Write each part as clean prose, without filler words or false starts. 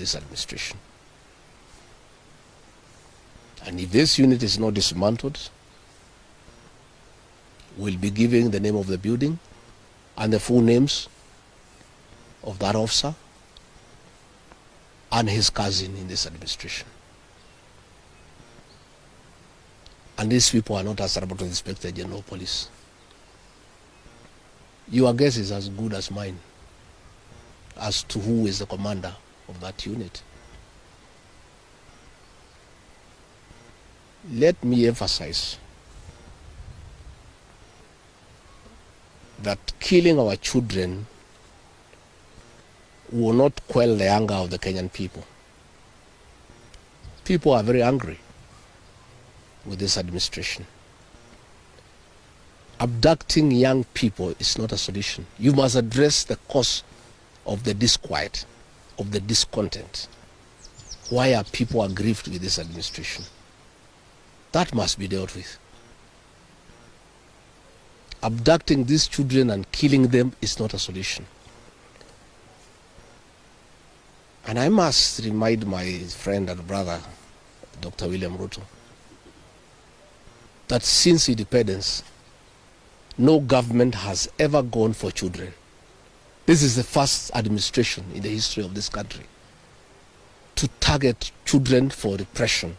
this administration. And if this unit is not dismantled, we'll be giving the name of the building and the full names of that officer and his cousin in this administration. And these people are not answerable to the Inspector General of Police. Your guess is as good as mine as to who is the commander of that unit. Let me emphasize that killing our children will not quell the anger of the Kenyan people. People are very angry with this administration. Abducting young people is not a solution. You must address the cause of the disquiet, of the discontent. Why are people aggrieved with this administration? That must be dealt with. Abducting these children and killing them is not a solution. And I must remind my friend and brother, Dr. William Ruto, that since independence, no government has ever gone for children. This is the first administration in the history of this country to target children for repression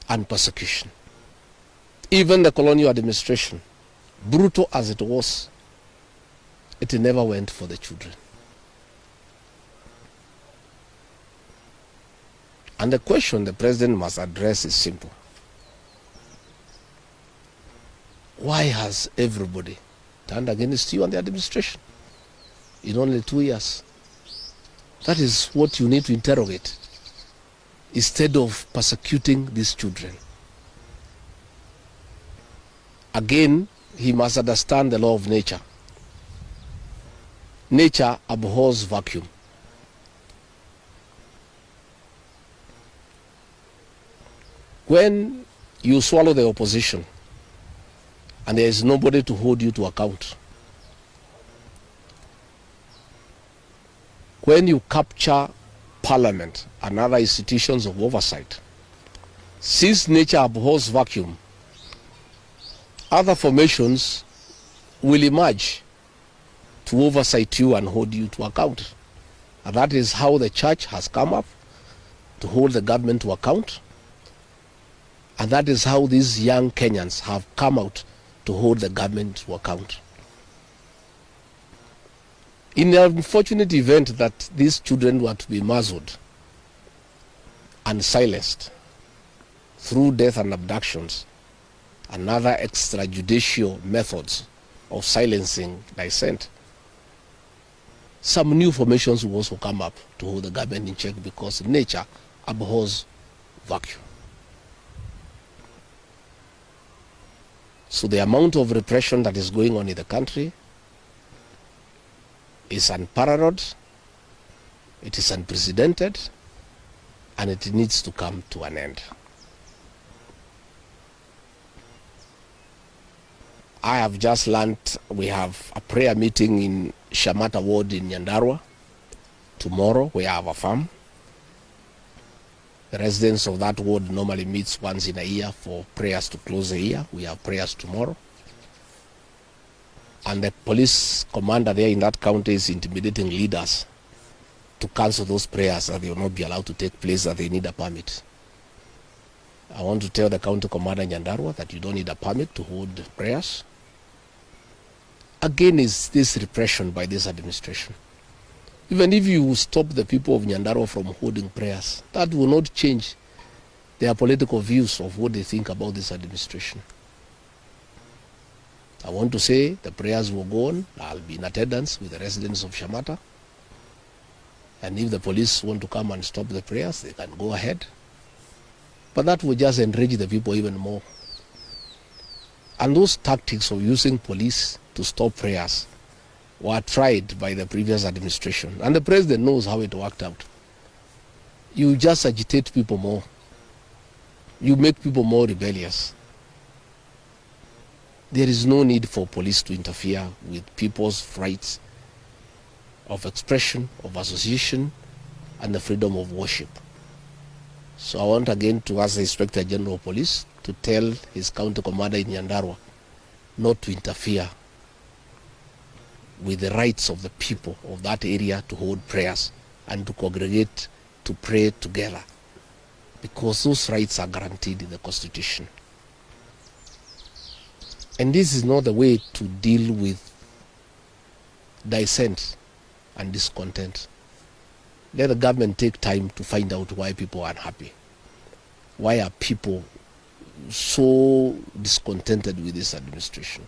and persecution. Even the colonial administration, brutal as it was, it never went for the children. And the question the president must address is simple. Why has everybody turned against you and the administration in only 2 years? That is what you need to interrogate instead of persecuting these children. Again, he must understand the law of nature. Nature abhors vacuum. When you swallow the opposition and there is nobody to hold you to account, when you capture parliament and other institutions of oversight, since nature abhors vacuum, other formations will emerge to oversight you and hold you to account. And that is how the church has come up to hold the government to account. And that is how these young Kenyans have come out to hold the government to account. In the unfortunate event that these children were to be muzzled and silenced through death and abductions and other extrajudicial methods of silencing dissent, some new formations will also come up to hold the government in check because nature abhors vacuum. So the amount of repression that is going on in the country is unparalleled, it is unprecedented, and it needs to come to an end. I have just learned we have a prayer meeting in Shamata Ward in Nyandarua tomorrow. We have a farm. The residents of that ward normally meets once in a year for prayers to close the year. We have prayers tomorrow. And the police commander there in that county is intimidating leaders to cancel those prayers, that they will not be allowed to take place, that they need a permit. I want to tell the county commander in Nyandarua that you don't need a permit to hold prayers. Again, is this repression by this administration. Even if you stop the people of Nyandarua from holding prayers, that will not change their political views of what they think about this administration. I want to say the prayers will go on. I'll be in attendance with the residents of Shamata. And if the police want to come and stop the prayers, they can go ahead. But that will just enrage the people even more. And those tactics of using police to stop prayers were tried by the previous administration. And the president knows how it worked out. You just agitate people more. You make people more rebellious. There is no need for police to interfere with people's rights of expression, of association, and the freedom of worship. So I want again to ask the Inspector General of Police to tell his county commander in Nyandarua not to interfere with the rights of the people of that area to hold prayers and to congregate to pray together, because those rights are guaranteed in the Constitution. And this is not the way to deal with dissent and discontent. Let the government take time to find out why people are unhappy. Why are people so discontented with this administration?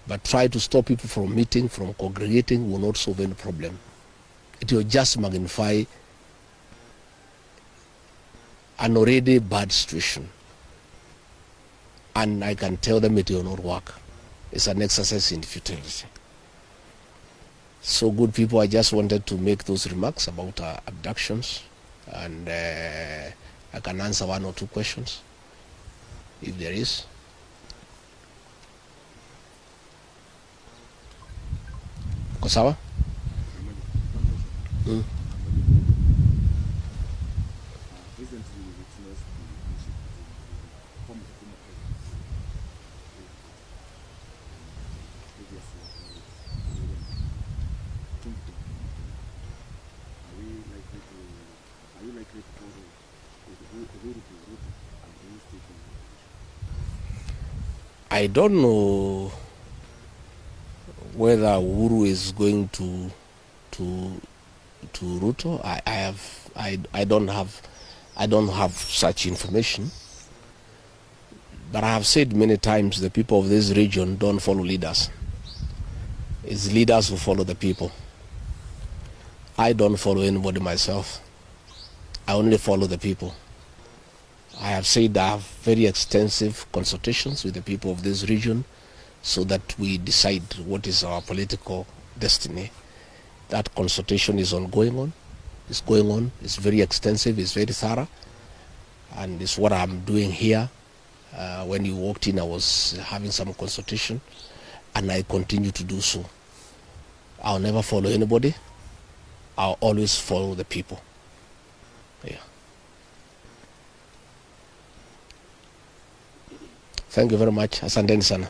But try to stop people from meeting, from congregating will not solve any problem. It will just magnify an already bad situation. And I can tell them it will not work. It's an exercise in futility. So good people, I just wanted to make those remarks about abductions, and I can answer one or two questions if there is. Kosawa? I don't know whether Uhuru is going to Ruto. I don't have such information. But I have said many times the people of this region don't follow leaders. It's leaders who follow the people. I don't follow anybody myself. I only follow the people. I have said I have very extensive consultations with the people of this region so that we decide what is our political destiny. That consultation is ongoing. It's going on. It's very extensive. It's very thorough. And it's what I'm doing here. When you walked in, I was having some consultation, and I continue to do so. I'll never follow anybody. I'll always follow the people. Yeah. Thank you very much. Asanteni sana.